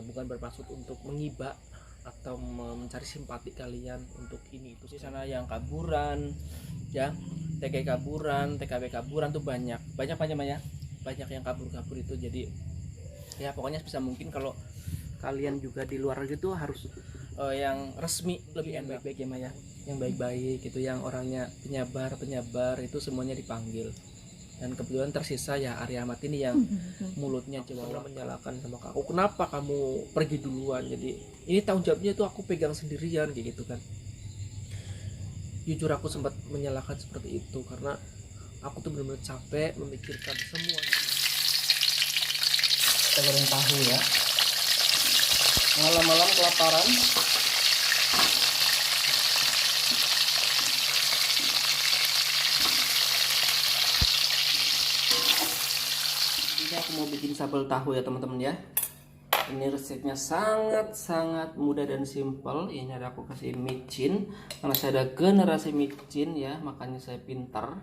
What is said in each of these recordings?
bukan bermaksud untuk menghibah atau mencari simpati kalian untuk ini itu. Di sana yang kaburan ya, TK kaburan, TKW kaburan tuh banyak ya, banyak yang kabur itu. Jadi ya pokoknya sebisa mungkin kalau kalian juga di luar gitu harus yang resmi lebih enak, baik-baik ya Maya, yang baik-baik gitu, yang orangnya penyabar itu semuanya dipanggil. Dan kebetulan tersisa ya Arya Ahmad ini yang mulutnya cuma menyalahkan sama aku, kenapa kamu pergi duluan, jadi ini tanggung jawabnya itu aku pegang sendirian kayak gitu kan. Jujur aku sempat menyalahkan seperti itu karena aku tuh benar-benar capek memikirkan semua. Kita goreng tahu ya, malam-malam kelaparan. Ini aku mau bikin sambal tahu ya teman-teman ya. Ini resepnya sangat mudah dan simpel. Ini ada aku kasih micin karena saya ada generasi micin ya, makanya saya pintar.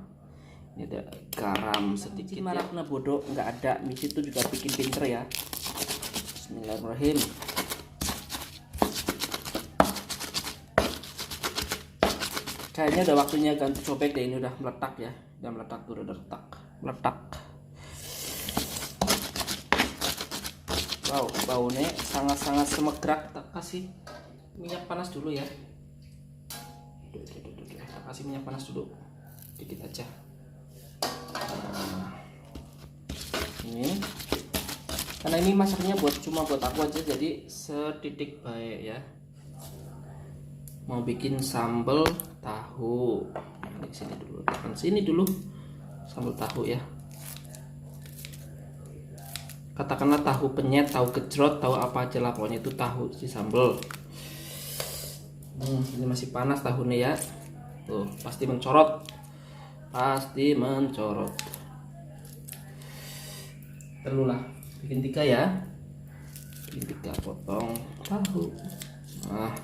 Ini ada garam sedikit. Marakna bodoh, nggak ada micin itu juga bikin pinter ya. Bismillahirrahmanirrahim. Kayaknya udah waktunya ganti cobek deh, ini udah meletak ya, udah meletak tuh, udah meletak. Wow, baunya sangat semegrak. Kita kasih minyak panas dulu ya. Kita kasih minyak panas dulu, dikit aja. Nah, ini karena ini masaknya cuma buat aku aja, jadi setitik baik ya. Mau bikin sambal tahu. Di sini dulu, tekan sini dulu. Sambal tahu ya. Katakanlah tahu penyet, tahu gejrot, tahu apa aja lah, pokoknya itu tahu si sambal. Ini masih panas tahunya ya. Tuh, pasti mencorot. Perlulah bikin 3 ya. Bikin 3 potong tahu. Nah,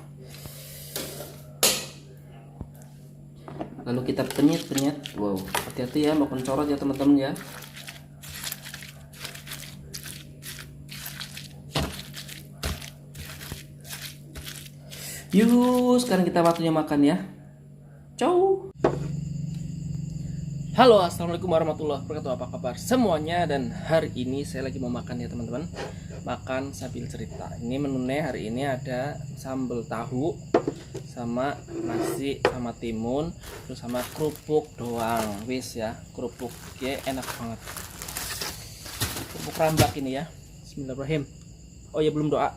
lalu kita penyet. Wow, hati-hati ya, mau mencorot ya teman-teman ya. Yuk, sekarang kita waktunya makan ya. Ciao. Halo, assalamualaikum warahmatullahi wabarakatuh. Apa kabar semuanya? Dan hari ini saya lagi mau makan ya teman-teman. Makan sambil cerita. Ini menunya hari ini ada sambal tahu sama nasi sama timun, terus sama kerupuk doang. Wis ya, kerupuk ya, enak banget. Kerupuk rambak ini ya. Bismillahirrahmanirrahim. Oh ya, belum doa.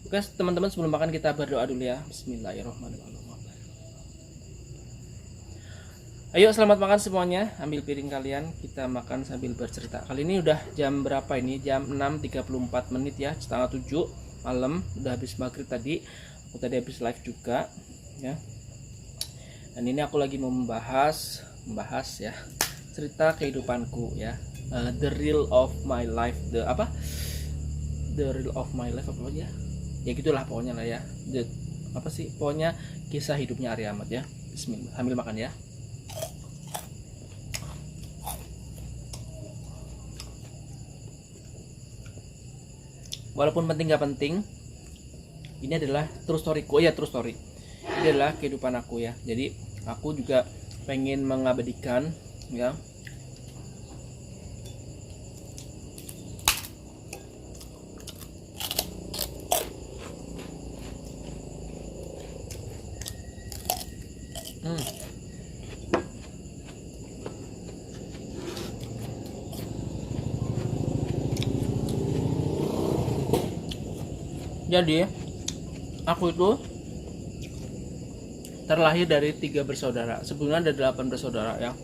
Oke teman-teman, sebelum makan kita berdoa dulu ya. Bismillahirrahmanirrahim. Ayo selamat makan semuanya. Ambil piring kalian, kita makan sambil bercerita. Kali ini udah jam berapa ini? Jam 6.34 menit ya, setengah 7 malam. Udah habis maghrib tadi. Aku tadi habis live juga ya. Dan ini aku lagi mau membahas ya cerita kehidupanku ya. The real of my life. The real of my life apa ya? Ya gitulah pokoknya lah ya. Pokoknya kisah hidupnya Arya Ahmad ya. Bismillah, sambil makan ya. Walaupun penting gak penting, ini adalah true storyku ya, true story. Ini adalah kehidupan aku ya. Jadi aku juga pengen mengabadikan ya. Jadi aku itu terlahir dari 3 bersaudara. Sebelumnya ada 8 bersaudara ya.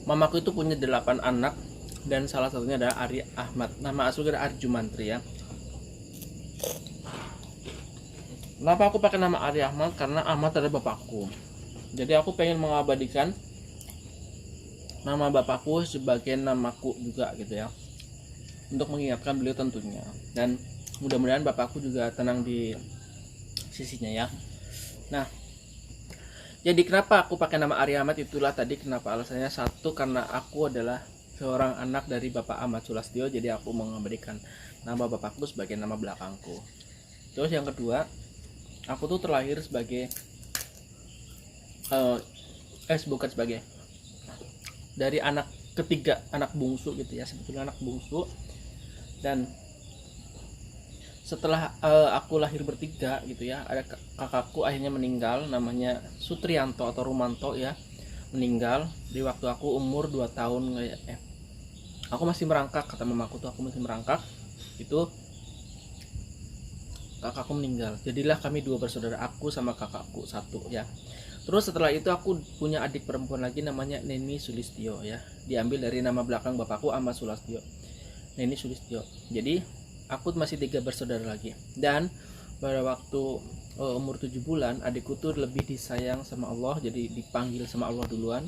Mamaku itu punya 8 anak dan salah satunya adalah Arya Ahmad. Nama aslinya Arya Jumantri ya. Kenapa aku pakai nama Arya Ahmad? Karena Ahmad adalah bapakku. Jadi aku pengen mengabadikan nama bapakku sebagai namaku juga gitu ya. Untuk mengingatkan beliau tentunya. Dan mudah-mudahan bapakku juga tenang di sisinya ya. Nah, jadi kenapa aku pakai nama Arya Ahmad itulah tadi kenapa alasannya. Satu, karena aku adalah seorang anak dari Bapak Ahmad Sulastyo, jadi aku memberikan nama bapakku sebagai nama belakangku. Terus yang kedua, aku tuh terlahir sebagai bukan sebagai, dari anak ketiga, anak bungsu gitu ya, sebetulnya anak bungsu. Dan setelah aku lahir bertiga gitu ya, ada kakakku akhirnya meninggal, namanya Sutrianto atau Rumanto ya, meninggal di waktu aku umur 2 tahun aku masih merangkak, kata mamaku tuh aku masih merangkak, itu kakakku meninggal. Jadilah kami 2 bersaudara, aku sama kakakku 1 ya. Terus setelah itu aku punya adik perempuan lagi namanya Neni Sulistyo ya, diambil dari nama belakang bapakku Ahmad Sulastyo, Neni Sulistyo. Jadi aku masih 3 bersaudara lagi. Dan pada waktu umur 7 bulan, adikku tuh lebih disayang sama Allah, jadi dipanggil sama Allah duluan,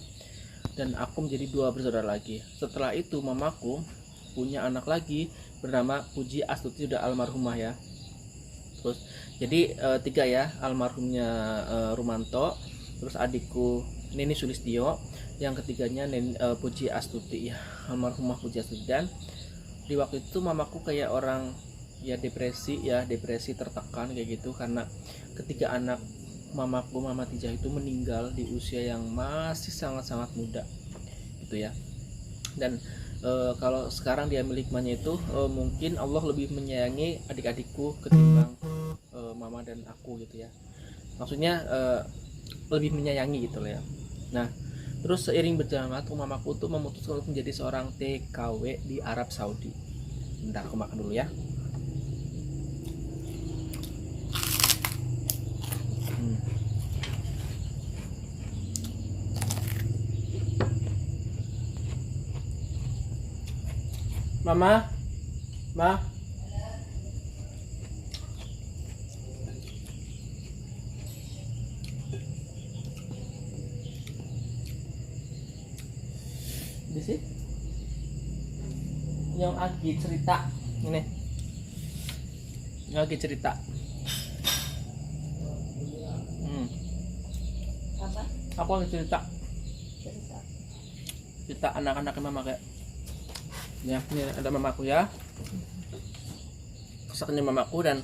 dan aku menjadi 2 bersaudara lagi. Setelah itu mamaku punya anak lagi bernama Puji Astuti, sudah almarhumah ya. Terus jadi 3 ya, almarhumnya Rumanto, terus adikku Neni Sulistyo, yang ketiganya Puji Astuti ya, almarhumah Puji Astuti. Dan di waktu itu mamaku kayak orang ya depresi tertekan kayak gitu, karena ketiga anak mamaku, Mama Tijah itu meninggal di usia yang masih sangat-sangat muda gitu ya. Dan kalau sekarang dia hikmahnya itu mungkin Allah lebih menyayangi adik-adikku ketimbang mama dan aku gitu ya, maksudnya lebih menyayangi gitu loh ya. Nah terus seiring berjalan waktu, mamaku tuh memutuskan untuk menjadi seorang TKW di Arab Saudi. Bentar aku makan dulu ya. Mama, Ma. Di sini yang lagi cerita ini, yang lagi cerita Apa? aku lagi cerita anak-anak mama kayak ya. Ini ada mamaku ya, kesaknya mamaku, dan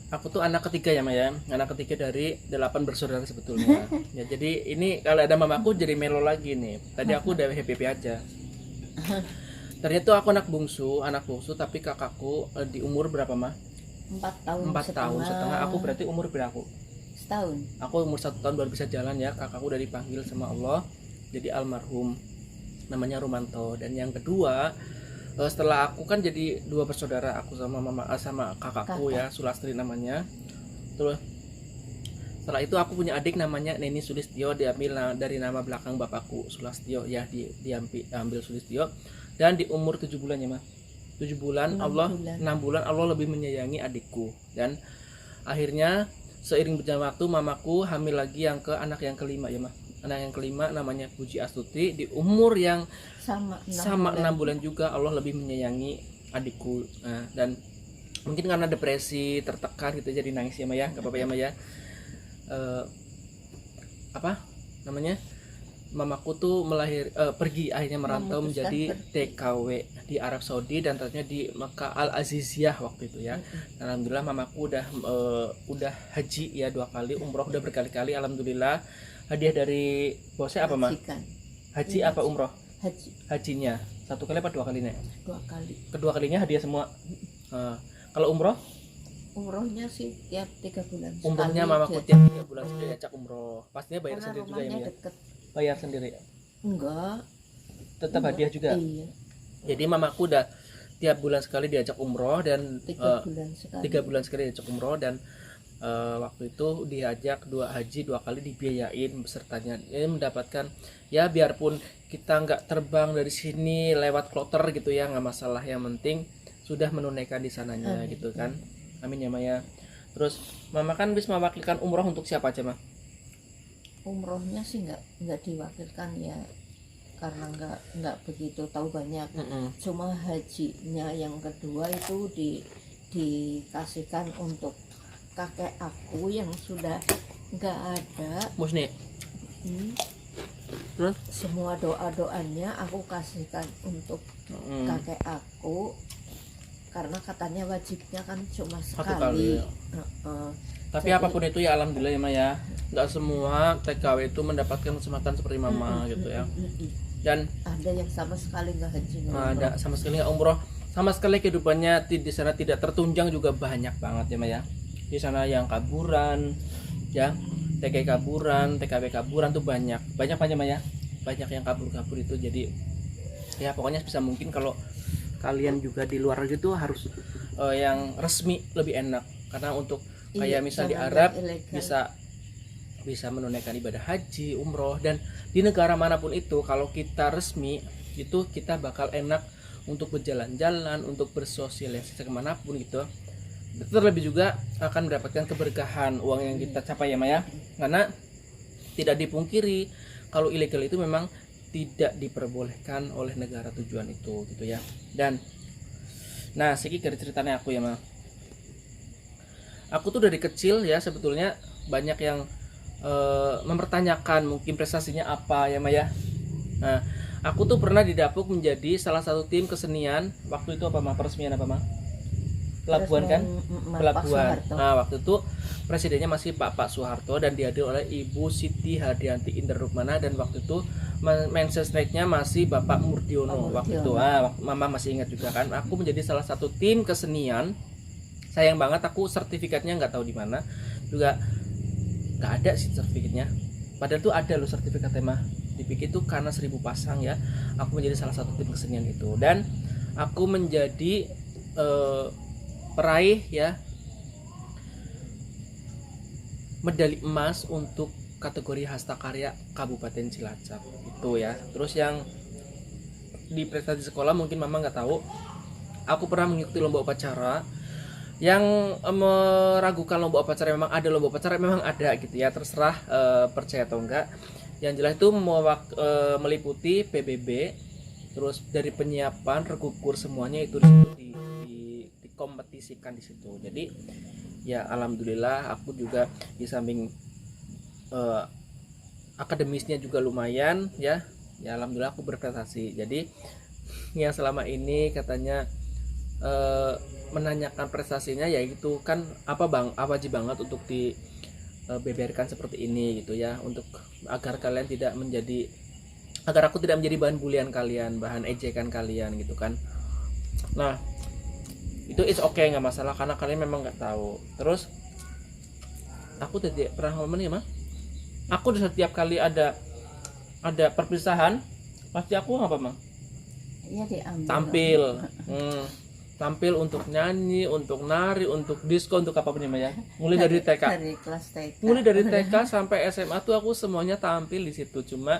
aku tuh anak ketiga ya Maya, anak ketiga dari 8 bersaudara sebetulnya ya. Jadi ini kalau ada mamaku jadi melo lagi nih, tadi aku udah happy aja. Ternyata aku anak bungsu, tapi kakakku di umur berapa mah? 4 tahun 4 tahun setengah. Aku berarti umur berapa? setahun. Aku umur 1 tahun baru bisa jalan ya. Kakakku udah dipanggil sama Allah jadi almarhum, namanya Rumanto. Dan yang kedua, setelah aku kan jadi 2 bersaudara, aku sama mama sama kakakku ya, Sulastri namanya. Terus setelah itu aku punya adik namanya Neni Sulistyo, diambil dari nama belakang bapakku Sulastyo ya, diambil Sulistyo. Dan di umur 7 bulan ya mah, 7 bulan 6 bulan Allah lebih menyayangi adikku. Dan akhirnya seiring berjalan waktu, mamaku hamil lagi anak yang kelima ya mah, anak yang kelima namanya Puji Astuti. Di umur yang sama 6 bulan juga Allah lebih menyayangi adikku. Nah, dan mungkin karena depresi tertekan gitu jadi nangis ya Maya, gak apa-apa ya Maya. Apa namanya, mamaku tuh pergi akhirnya merantau menjadi TKW di Arab Saudi, dan ternyata di Mekah Al Aziziyah waktu itu ya. Alhamdulillah mamaku udah haji ya 2 kali, umroh udah berkali-kali alhamdulillah. Hadiah dari bosnya apa mah? Haji apa umroh? Hajinya 1 kali apa 2 kali nih? 2 kali. Kedua kalinya hadiah semua. Kalau umroh? Umrohnya sih tiap 3 bulan. Umrohnya mamaku tiap 3 bulan sudah diajak umroh. Pastinya bayar sendiri juga ya. Bayar sendiri? Enggak. Tetap hadiah juga? Iya. Jadi mamaku udah tiap bulan sekali diajak umroh, dan 3 bulan sekali. 3 bulan sekali diajak umroh. Dan waktu itu diajak 2 haji 2 kali dibiayain besertanya. Ini mendapatkan ya, biarpun kita nggak terbang dari sini lewat kloter gitu ya, nggak masalah, yang penting sudah menunaikan di sananya. Amin. Gitu kan. Amin ya Maya. Terus mama kan bisa mewakilkan umroh untuk siapa aja mah? Umrohnya sih nggak diwakilkan ya, karena nggak begitu tahu banyak. Cuma hajinya yang kedua itu dikasihkan untuk kakek aku yang sudah nggak ada. Musni. Terus? Semua doanya aku kasihkan untuk kakek aku, karena katanya wajibnya kan cuma Satu sekali. kali, ya. Tapi Jadi- apapun itu ya alhamdulillah ya Ma ya, nggak semua TKW itu mendapatkan kesempatan seperti Mama gitu ya. Dan ada yang sama sekali nggak haji nggak umroh. ada sama sekali nggak umroh, sama sekali kehidupannya di sana tidak tertunjang juga banyak banget ya Ma ya. Di sana yang kaburan ya, TKI kaburan, TKW kaburan tuh banyak Ma ya, banyak yang kabur itu. Jadi ya pokoknya sebisa mungkin kalau kalian juga di luar gitu harus yang resmi lebih enak, karena untuk kayak misal di jangan Arab yang ilegal. bisa menunaikan ibadah haji, umroh, dan di negara manapun itu kalau kita resmi itu kita bakal enak untuk berjalan-jalan, untuk bersosialisasi kemanapun gitu. Terlebih juga akan mendapatkan keberkahan uang yang kita capai ya Maya, karena tidak dipungkiri kalau ilegal itu memang tidak diperbolehkan oleh negara tujuan itu gitu ya. Dan nah sedikit dari ceritanya aku ya Ma, aku tuh dari kecil ya sebetulnya banyak yang mempertanyakan mungkin prestasinya apa ya Maya. Nah aku tuh pernah didapuk menjadi salah satu tim kesenian waktu itu apa Ma, peresmian apa Ma? Pelabuhan kan? Pelabuhan. Nah waktu itu presidennya masih Pak Soeharto dan dihadiri oleh Ibu Siti Hadianti Inderrukmana, dan waktu itu mensesneknya masih Bapak Murdiono waktu itu. Mama masih ingat juga kan, aku menjadi salah satu tim kesenian. Sayang banget aku sertifikatnya nggak tahu di mana, juga nggak ada sih sertifikatnya. Padahal tuh ada loh sertifikatnya mah, dipikir tuh karena 1000 pasang ya. Aku menjadi salah satu tim kesenian itu, dan aku menjadi peraih ya medali emas untuk kategori hasta karya Kabupaten Cilacap itu ya. Terus yang di prestasi sekolah mungkin Mama nggak tahu, aku pernah mengikuti lomba upacara. Yang meragukan lomba upacara memang ada, lomba upacara memang ada gitu ya, terserah percaya atau enggak. Yang jelas itu meliputi PBB, terus dari penyiapan, rekukur semuanya itu dikompetisikan di situ. Jadi ya alhamdulillah aku juga di samping akademisnya juga lumayan ya alhamdulillah aku berprestasi. Jadi yang selama ini katanya menanyakan prestasinya, yaitu kan apa wajib banget untuk dibeberkan seperti ini gitu ya, untuk agar kalian tidak menjadi, agar aku tidak menjadi bahan bulian kalian, bahan ejekan kalian gitu kan. Nah itu it's okay, nggak masalah karena kalian memang nggak tahu. Terus aku tidak pernah ngomong ya mah, aku setiap kali ada perpisahan pasti aku apa mah ya, tampil untuk nyanyi, untuk nari, untuk disco, untuk apapun ya mulai dari TK, dari kelas TK, mulai dari TK sampai SMA tuh aku semuanya tampil di situ. Cuma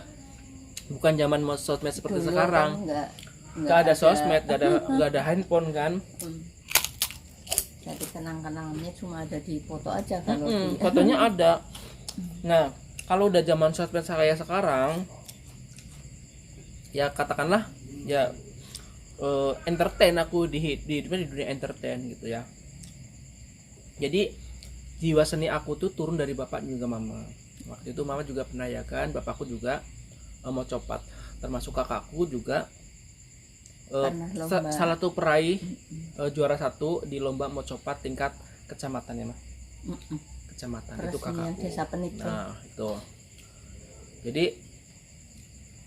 bukan zaman sosmed seperti dulu sekarang kan nggak ada sosmed, nggak ada handphone kan. Jadi kenang-kenangannya cuma ada di foto aja kalau fotonya ada. Nah kalau udah zaman sosmed kayak sekarang ya katakanlah ya entertain aku di dunia entertain gitu ya. Jadi jiwa seni aku tuh turun dari bapak juga mama. Waktu itu mama juga pernah ya kan, bapakku juga mau copat, termasuk kakakku juga salah satu peraih juara 1 di lomba mau copat tingkat kecamatan ya mah. Kecamatan itu kakakku. Desa Penipung. Nah itu. Jadi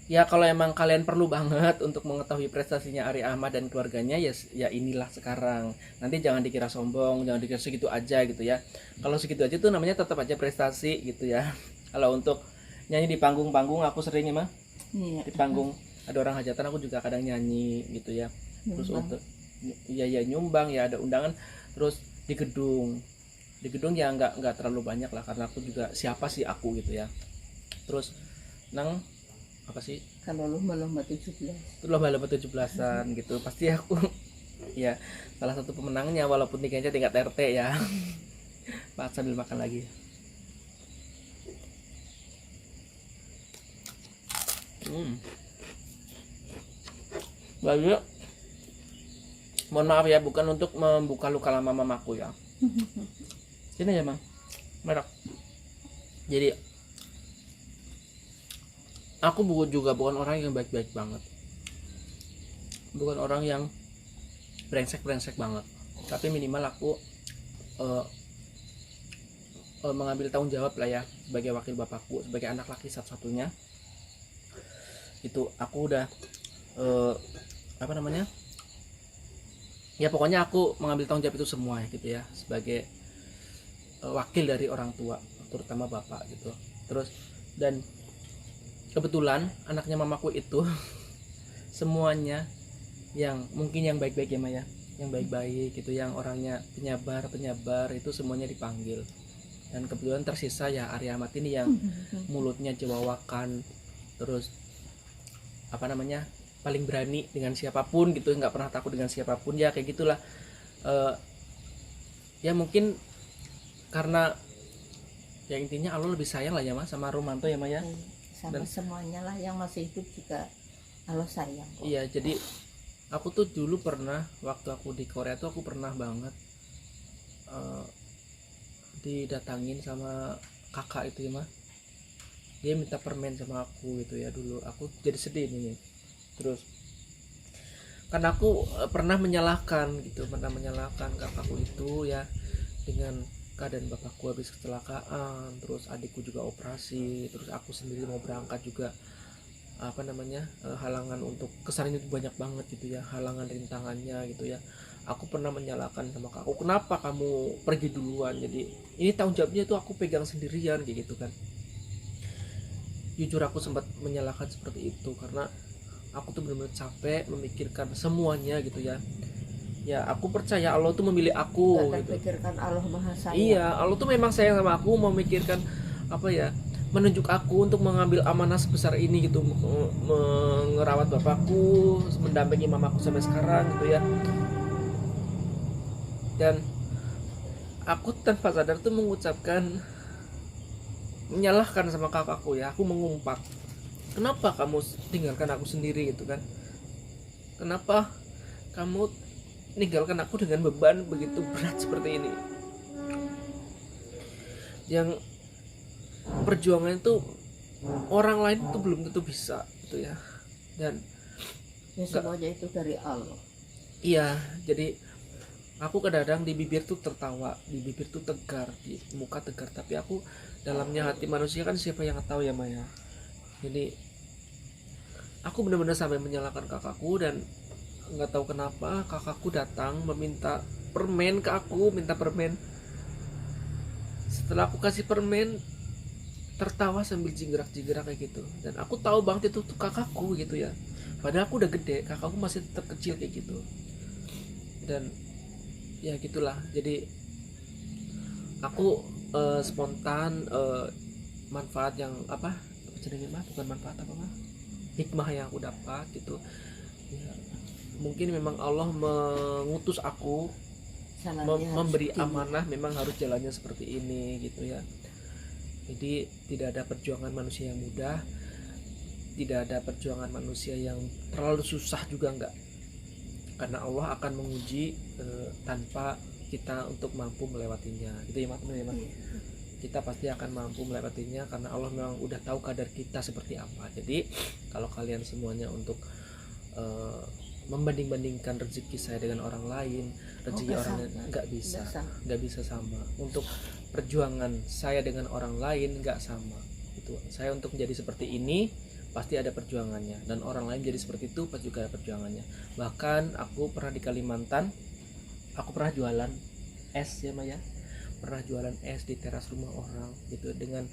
ya kalau emang kalian perlu banget untuk mengetahui prestasinya Ari Ahmad dan keluarganya ya inilah sekarang. Nanti jangan dikira sombong, jangan dikira segitu aja gitu ya. Kalau segitu aja tuh namanya tetap aja prestasi gitu ya. Kalau untuk nyanyi di panggung-panggung aku sering mah. Iya. Di panggung ada orang hajatan aku juga kadang nyanyi gitu ya. Terus untuk ya nyumbang ya ada undangan. Terus di gedung ya nggak terlalu banyak lah karena aku juga siapa sih aku gitu ya. Terus nang apa sih kalau lomba 17 itu lomba 17-an gitu pasti aku ya salah satu pemenangnya, walaupun tingkatnya tingkat RT ya. Pak sambil makan lagi. Lalu mohon maaf ya, bukan untuk membuka luka lama mamaku ya. Sini ya mang merah. Jadi aku bukan orang yang baik-baik banget, bukan orang yang brengsek banget, tapi minimal aku mengambil tanggung jawab lah ya sebagai wakil bapakku, sebagai anak laki satu-satunya. Itu aku udah apa namanya ya, pokoknya aku mengambil tanggung jawab itu semua gitu ya, sebagai wakil dari orang tua, terutama bapak gitu. Terus dan kebetulan anaknya mamaku itu semuanya yang mungkin yang baik-baik ya Maya, yang baik-baik gitu, yang orangnya penyabar itu semuanya dipanggil. Dan kebetulan tersisa ya Arya Amat ini yang mulutnya jewawakan, terus apa namanya, paling berani dengan siapapun gitu, nggak pernah takut dengan siapapun ya, kayak gitulah. Ya mungkin karena ya intinya Allah lebih sayang lah ya Mas sama Romanto ya Maya, sama semuanya lah yang masih hidup juga Allah sayang kok. Iya, jadi aku tuh dulu pernah waktu aku di Korea tuh aku pernah banget didatangin sama kakak itu ya Mas, dia minta permen sama aku gitu ya. Dulu aku jadi sedih nih, terus karena aku pernah menyalahkan kakakku itu ya, dengan keadaan bapakku habis kecelakaan, terus adikku juga operasi, terus aku sendiri mau berangkat juga, apa namanya, halangan untuk kesana itu banyak banget gitu ya, halangan rintangannya gitu ya. Aku pernah menyalahkan sama kakakku, kenapa kamu pergi duluan, jadi ini tanggung jawabnya itu aku pegang sendirian kayak gitu kan. Jujur aku sempat menyalahkan seperti itu karena aku tuh benar-benar capek memikirkan semuanya gitu ya. Ya aku percaya Allah tuh memilih aku Gak gitu. terpikirkan Allah Maha Sayang. Iya, Allah tuh memang sayang sama aku, memikirkan apa ya, menunjuk aku untuk mengambil amanah sebesar ini gitu, merawat bapakku, mendampingi mamaku sampai sekarang gitu ya. Dan aku tanpa sadar tuh mengucapkan, menyalahkan sama kakakku ya, aku mengumpat, kenapa kamu tinggalkan aku sendiri gitu kan, kenapa kamu tinggalkan aku dengan beban begitu berat seperti ini, yang perjuangan itu orang lain itu belum tentu bisa gitu ya. Dan ya semuanya itu dari Allah. iya, jadi aku kadang-kadang di bibir tuh tertawa, di bibir tuh tegar, di muka tegar, tapi aku dalamnya hati manusia kan siapa yang tahu ya Maya. Jadi aku benar-benar sampai menyalahkan kakakku, dan nggak tahu kenapa kakakku datang meminta permen ke aku, minta permen. Setelah aku kasih permen, tertawa sambil jinggerak-jinggerak kayak gitu. Dan aku tahu banget itu tuh kakakku gitu ya, padahal aku udah gede, kakakku masih tetap kecil kayak gitu. Dan ya gitulah, jadi aku spontan, manfaat yang apa jadinya mah, bukan manfaat apa mah, hikmah yang aku dapat gitu ya, mungkin memang Allah mengutus aku, memberi amanah, memang harus jalannya seperti ini gitu ya. Jadi tidak ada perjuangan manusia yang mudah, tidak ada perjuangan manusia yang terlalu susah juga enggak, karena Allah akan menguji tanpa kita untuk mampu melewatinya gitu ya Mas. Kita pasti akan mampu melewatinya karena Allah memang udah tahu kadar kita seperti apa. Jadi kalau kalian semuanya untuk membanding-bandingkan rezeki saya dengan orang lain, rezeki orang lain nggak bisa sama. Untuk perjuangan saya dengan orang lain nggak sama. Itu saya untuk menjadi seperti ini pasti ada perjuangannya, dan orang lain jadi seperti itu pasti juga ada perjuangannya. Bahkan aku pernah di Kalimantan, aku pernah jualan es ya Maya, pernah jualan es di teras rumah orang gitu, dengan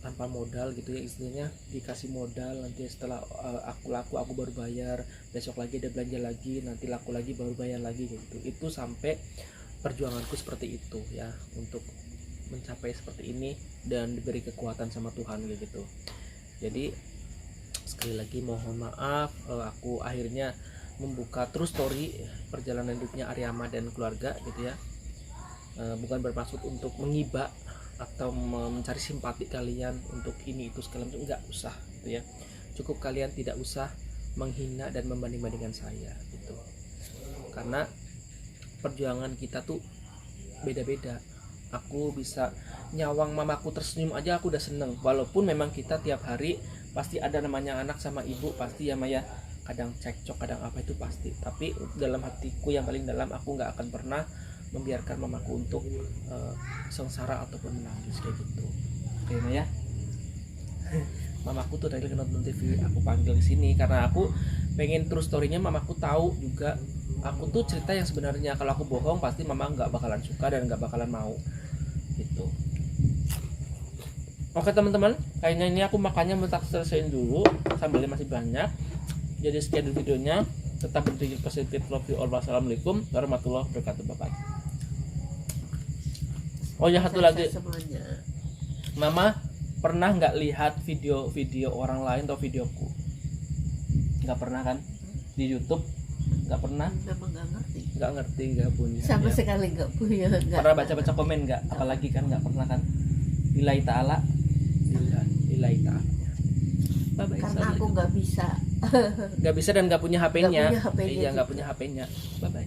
tanpa modal gitu ya, istilahnya dikasih modal, nanti setelah aku laku aku baru bayar, besok lagi ada belanja lagi, nanti laku lagi baru bayar lagi gitu. Itu sampai perjuanganku seperti itu ya, untuk mencapai seperti ini dan diberi kekuatan sama Tuhan gitu. Jadi sekali lagi mohon maaf, aku akhirnya membuka true story perjalanan hidupnya Aryama dan keluarga gitu ya. Bukan bermaksud untuk mengibak atau mencari simpati kalian untuk ini itu segala macam, enggak usah gitu ya. Cukup kalian tidak usah menghina dan membanding-bandingkan saya gitu, karena perjuangan kita tuh beda-beda. Aku bisa nyawang mamaku tersenyum aja aku udah seneng, walaupun memang kita tiap hari pasti ada namanya anak sama ibu, pasti ya Maya, kadang cekcok, kadang apa itu pasti. Tapi dalam hatiku yang paling dalam, aku nggak akan pernah membiarkan mamaku untuk sengsara ataupun menangis kayak gitu. Oke Maya. Mamaku tuh tadi nonton TV, aku panggil ke sini karena aku pengen terus storynya mamaku tahu juga. Aku tuh cerita yang sebenarnya, kalau aku bohong pasti mama nggak bakalan suka dan nggak bakalan mau gitu. Oke teman-teman, kayaknya ini aku makannya mentak selesaiin dulu, sambalnya masih banyak. Jadi sekian dulu videonya, tetap berpikir positif, love you all, wassalamualaikum warahmatullahi wabarakatuh, bye bye. Oh ya, satu lagi, semuanya. mama pernah nggak lihat video orang lain atau videoku? Nggak pernah kan? Di YouTube nggak pernah? Memang nggak ngerti. Nggak punya. Sama Ya. sekali nggak punya. Pernah baca-baca komen nggak? Apalagi kan nggak pernah kan? Lillahi ta'ala. Lillahi ta'ala. Bye bye. Karena aku nggak bisa. Nggak bisa dan nggak punya HP-nya. Nggak punya HP-nya Iya, nggak juga. punya HP-nya. Bye bye.